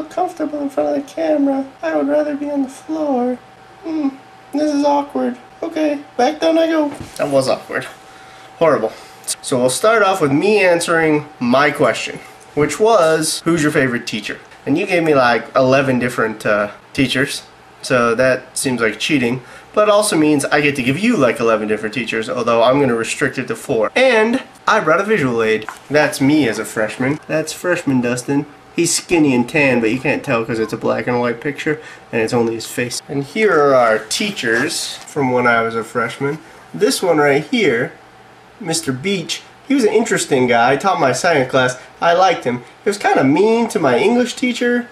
feel comfortable in front of the camera. I would rather be on the floor. This is awkward. Okay, back down I go. That was awkward. Horrible. So we'll start off with me answering my question, which was, who's your favorite teacher? And you gave me like 11 different teachers, so that seems like cheating, but it also means I get to give you like 11 different teachers, although I'm going to restrict it to 4. And I brought a visual aid. That's me as a freshman. That's freshman Dustin. He's skinny and tan, but you can't tell because it's a black and white picture, and it's only his face. And here are our teachers from when I was a freshman. This one right here, Mr. Beach, he was an interesting guy. I taught my science class. I liked him. He was kind of mean to my English teacher.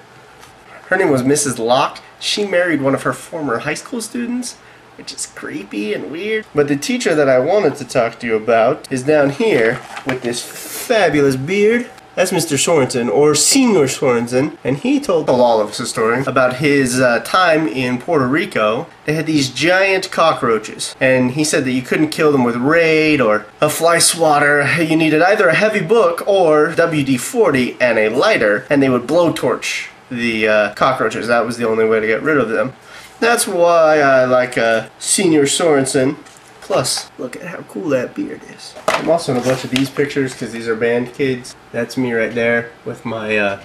Her name was Mrs. Locke. She married one of her former high school students, which is creepy and weird. But the teacher that I wanted to talk to you about is down here with this fabulous beard. That's Mr. Sorensen, or Senior Sorensen, and he told all of us a story about his time in Puerto Rico. They had these giant cockroaches, and he said that you couldn't kill them with Raid or a fly swatter. You needed either a heavy book or WD-40 and a lighter, and they would blowtorch the cockroaches. That was the only way to get rid of them. That's why I like Senior Sorensen. Plus, look at how cool that beard is. I'm also in a bunch of these pictures because these are band kids. That's me right there with my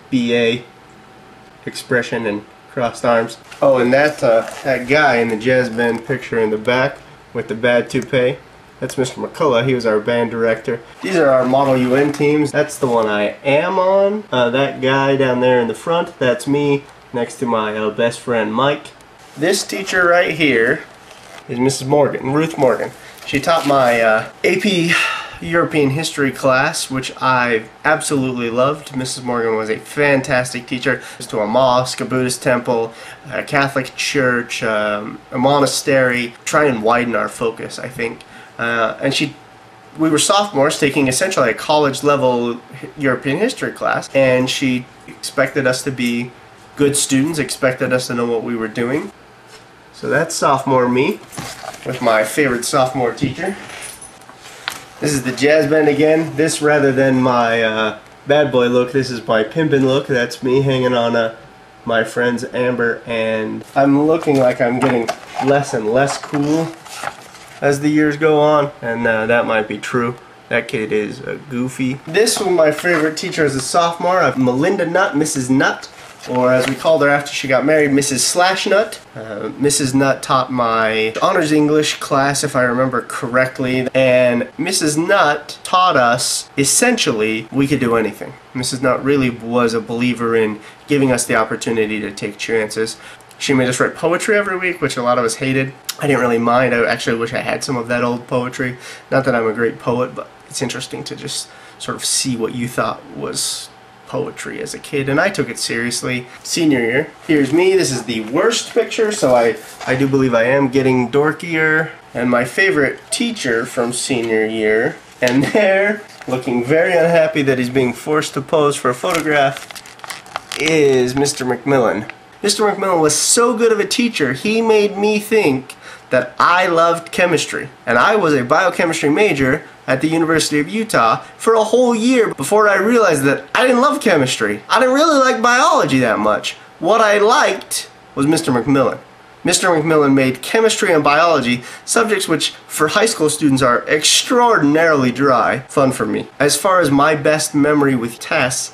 BA expression and crossed arms. Oh, and that guy in the jazz band picture in the back with the bad toupee, that's Mr. McCullough. He was our band director. These are our Model UN teams. That's the one I am on. That guy down there in the front, that's me next to my best friend Mike. This teacher right here is Mrs. Morgan, Ruth Morgan. She taught my AP European History class, which I absolutely loved. Mrs. Morgan was a fantastic teacher. To a mosque, a Buddhist temple, a Catholic church, a monastery. Try and widen our focus, I think. And we were sophomores taking essentially a college level European history class, and she expected us to be good students, expected us to know what we were doing. So that's sophomore me with my favorite sophomore teacher. This is the jazz band again. This, rather than my bad boy look, this is my pimpin' look. That's me hanging on my friends Amber, and I'm looking like I'm getting less and less cool as the years go on, and that might be true. That kid is goofy. This was my favorite teacher as a sophomore, Melinda Nutt, Mrs. Nutt, or as we called her after she got married, Mrs. Slash Nut. Mrs. Nutt taught my honors English class, if I remember correctly, and Mrs. Nutt taught us, essentially, we could do anything. Mrs. Nutt really was a believer in giving us the opportunity to take chances. She made us write poetry every week, which a lot of us hated. I didn't really mind. I actually wish I had some of that old poetry. Not that I'm a great poet, but it's interesting to just sort of see what you thought was poetry as a kid, and I took it seriously. Senior year, here's me. This is the worst picture, so I do believe I am getting dorkier. And my favorite teacher from senior year, and there, looking very unhappy that he's being forced to pose for a photograph, is Mr. McMillan. Mr. McMillan was so good of a teacher, he made me think that I loved chemistry. And I was a biochemistry major at the University of Utah for a whole year before I realized that I didn't love chemistry. I didn't really like biology that much. What I liked was Mr. McMillan. Mr. McMillan made chemistry and biology, subjects which for high school students are extraordinarily dry, fun for me. As far as my best memory with Tess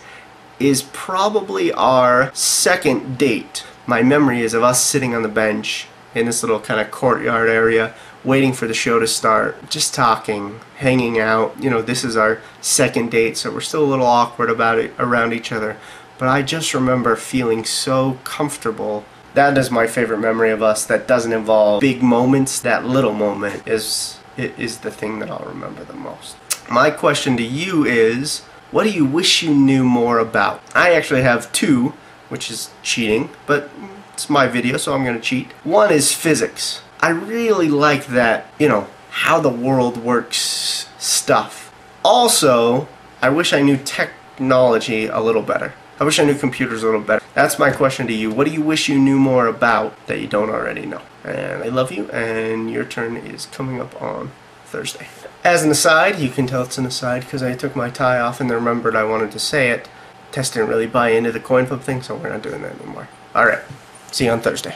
is probably our second date. My memory is of us sitting on the bench in this little kind of courtyard area, waiting for the show to start, just talking, hanging out. You know, this is our second date, so we're still a little awkward about it around each other. But I just remember feeling so comfortable. That is my favorite memory of us that doesn't involve big moments. That little moment is the thing that I'll remember the most. My question to you is, what do you wish you knew more about? I actually have two, which is cheating, but it's my video, so I'm going to cheat. One is physics. I really like that, you know, how the world works stuff. Also, I wish I knew technology a little better. I wish I knew computers a little better. That's my question to you. What do you wish you knew more about that you don't already know? And I love you, and your turn is coming up on Thursday. As an aside, you can tell it's an aside because I took my tie off and then remembered I wanted to say it. Tess didn't really buy into the coin flip thing, so we're not doing that anymore. Alright, see you on Thursday.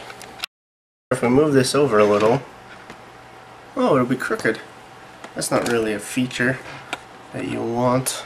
If we move this over a little, oh, it'll be crooked. That's not really a feature that you want.